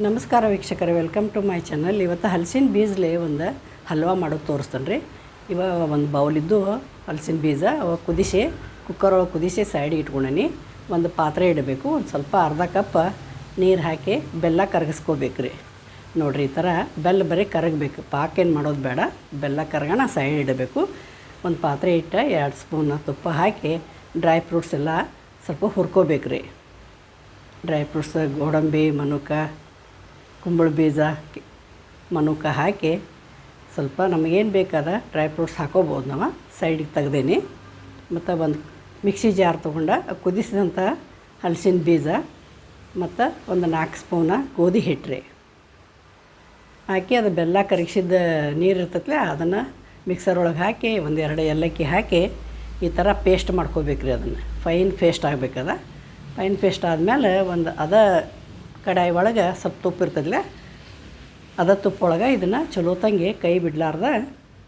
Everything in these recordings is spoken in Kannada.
ನಮಸ್ಕಾರ ವೀಕ್ಷಕರೇ, ವೆಲ್ಕಮ್ ಟು ಮೈ ಚಾನಲ್. ಇವತ್ತು ಹಲಸಿನ ಬೀಜಲೆ ಒಂದು ಹಲ್ವಾ ಮಾಡೋದು ತೋರಿಸ್ತೇನೆ ರೀ. ಇವಾಗ ಒಂದು ಬೌಲಿದ್ದು ಹಲಸಿನ ಬೀಜ ಕುದಿಸಿ ಕುಕ್ಕರ್ ಒಳಗೆ ಕುದಿಸಿ ಸೈಡಿಗೆ ಇಟ್ಕೊಂಡೀನಿ. ಒಂದು ಪಾತ್ರೆ ಇಡಬೇಕು, ಒಂದು ಸ್ವಲ್ಪ ಅರ್ಧ ಕಪ್ ನೀರು ಹಾಕಿ ಬೆಲ್ಲ ಕರಗಿಸ್ಕೋಬೇಕು ರೀ. ನೋಡಿರಿ, ಈ ಥರ ಬೆಲ್ಲ ಬರೀ ಕರಗಬೇಕು, ಪಾಕೇನು ಮಾಡೋದು ಬೇಡ. ಬೆಲ್ಲ ಕರಗೋಣ ಸೈಡ್ ಇಡಬೇಕು. ಒಂದು ಪಾತ್ರೆ ಇಟ್ಟು 2 ಸ್ಪೂನ್ ತುಪ್ಪ ಹಾಕಿ ಡ್ರೈ ಫ್ರೂಟ್ಸ್ ಎಲ್ಲ ಸ್ವಲ್ಪ ಹುರ್ಕೋಬೇಕು ರೀ. ಡ್ರೈ ಫ್ರೂಟ್ಸ್ ಗೋಡಂಬಿ, ಮನುಕ, ಕುಂಬಳ ಬೀಜ, ಮನುಕ ಹಾಕಿ ಸ್ವಲ್ಪ ನಮಗೇನು ಬೇಕಾದ ಡ್ರೈ ಫ್ರೂಟ್ಸ್ ಹಾಕೋಬೋದು. ನಾವು ಸೈಡಿಗೆ ತೆಗ್ದೇನಿ. ಮತ್ತು ಒಂದು ಮಿಕ್ಸಿ ಜಾರ್ ತೊಗೊಂಡು ಕುದಿಸಿದಂಥ ಹಲಸಿನ ಬೀಜ ಮತ್ತು ಒಂದು 4 ಸ್ಪೂನ ಗೋಧಿ ಹಿಟ್ಟು ರೀ ಹಾಕಿ, ಅದು ಬೆಲ್ಲ ಕರಗಿಸಿದ ನೀರು ಇರ್ತೈತಲ್ಲ ಅದನ್ನು ಮಿಕ್ಸರ್ ಒಳಗೆ ಹಾಕಿ 1-2 ಏಲಕ್ಕಿ ಹಾಕಿ ಈ ಥರ ಪೇಸ್ಟ್ ಮಾಡ್ಕೋಬೇಕು ರೀ. ಅದನ್ನು ಫೈನ್ ಪೇಸ್ಟ್ ಆಗಬೇಕದ. ಫೈನ್ ಪೇಸ್ಟ್ ಆದಮೇಲೆ ಒಂದು ಕಡಾಯಿ ಒಳಗೆ ಸ್ವಲ್ಪ ತುಪ್ಪ ಇರ್ತದಲ್ಲ, ತುಪ್ಪ ಒಳಗೆ ಇದನ್ನು ಚಲೋ ತಂಗಿ ಕೈ ಬಿಡ್ಲಾರ್ದ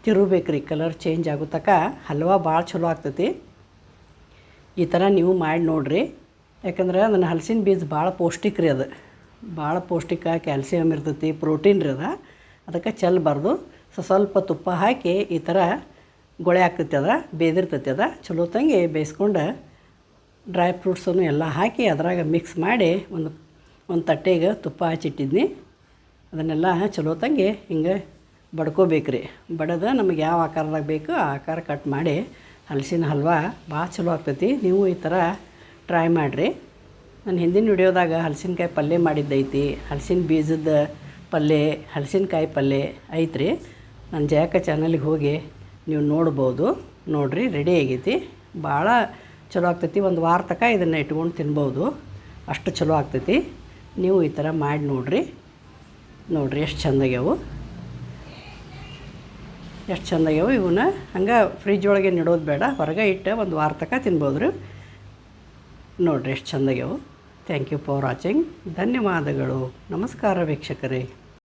ತಿರುಬೇಕು ರೀ. ಕಲರ್ ಚೇಂಜ್ ಆಗೋ ತನಕ ಹಲ್ವಾ ಭಾಳ ಚಲೋ ಆಗ್ತೈತಿ. ಈ ಥರ ನೀವು ಮಾಡಿ ನೋಡಿರಿ. ಯಾಕಂದ್ರೆ ಅದನ್ನು ಹಲಸಿನ ಬೀಜ ಭಾಳ ಪೌಷ್ಟಿಕ ರೀ. ಅದು ಭಾಳ ಪೌಷ್ಟಿಕ, ಕ್ಯಾಲ್ಸಿಯಮ್ ಇರ್ತೈತಿ, ಪ್ರೋಟೀನ್ ರೀ. ಅದಕ್ಕೆ ಚೆಲ್ಲಬಾರ್ದು. ಸ್ವಲ್ಪ ತುಪ್ಪ ಹಾಕಿ ಈ ಥರ ಗೊಳೆ ಆಗ್ತೈತಿ, ಬೇದಿರ್ತೈತಿ. ಚಲೋ ತಂಗಿ ಬೇಯಿಸ್ಕೊಂಡು ಡ್ರೈ ಫ್ರೂಟ್ಸನ್ನು ಎಲ್ಲ ಹಾಕಿ ಅದ್ರಾಗ ಮಿಕ್ಸ್ ಮಾಡಿ ಒಂದು ತಟ್ಟೆಗೆ ತುಪ್ಪ ಹಚ್ಚಿಟ್ಟಿದ್ನಿ. ಅದನ್ನೆಲ್ಲ ಚಲೋ ತಂಗಿ ಹಿಂಗೆ ಬಡ್ಕೋಬೇಕು ರೀ. ಬಡದು ನಮಗೆ ಯಾವ ಆಕಾರದಾಗ ಬೇಕು ಆ ಆಕಾರ ಕಟ್ ಮಾಡಿ ಹಲಸಿನ ಹಲ್ವಾ ಭಾಳ ಚಲೋ ಆಗ್ತೈತಿ. ನೀವು ಈ ಥರ ಟ್ರೈ ಮಾಡಿರಿ. ನಾನು ಹಿಂದಿನ ವಿಡಿಯೋದಾಗ ಹಲಸಿನಕಾಯಿ ಪಲ್ಯ ಮಾಡಿದ್ದೈತಿ, ಹಲಸಿನ ಬೀಜದ ಪಲ್ಯ, ಹಲಸಿನಕಾಯಿ ಪಲ್ಯ ಐತ್ರಿ. ನನ್ನ ಜಯಕ ಚಾನಲ್ಗೆ ಹೋಗಿ ನೀವು ನೋಡ್ಬೋದು. ನೋಡಿರಿ, ರೆಡಿ ಆಗೈತಿ. ಭಾಳ ಚಲೋ ಆಗ್ತೈತಿ. ಒಂದು ವಾರ ತನಕ ಇದನ್ನು ಇಟ್ಕೊಂಡು ತಿನ್ಬೋದು, ಅಷ್ಟು ಚಲೋ ಆಗ್ತೈತಿ. ನೀವು ಈ ಥರ ಮಾಡಿ ನೋಡಿರಿ. ಎಷ್ಟು ಚೆಂದಾಗ್ಯಾವು, ಎಷ್ಟು ಚೆಂದಾಗ್ಯಾವು. ಇವನ್ನ ಹಂಗೆ ಫ್ರಿಜ್ ಒಳಗೆ ಇಡೋದು ಬೇಡ, ಹೊರಗೆ ಇಟ್ಟು ಒಂದು ವಾರ ತನಕ ತಿನ್ಬೋದು ರೀ. ನೋಡಿರಿ ಎಷ್ಟು ಚೆಂದಾಗ್ಯಾವು. Thank you for watching. ಧನ್ಯವಾದಗಳು. ನಮಸ್ಕಾರ ವೀಕ್ಷಕರೇ.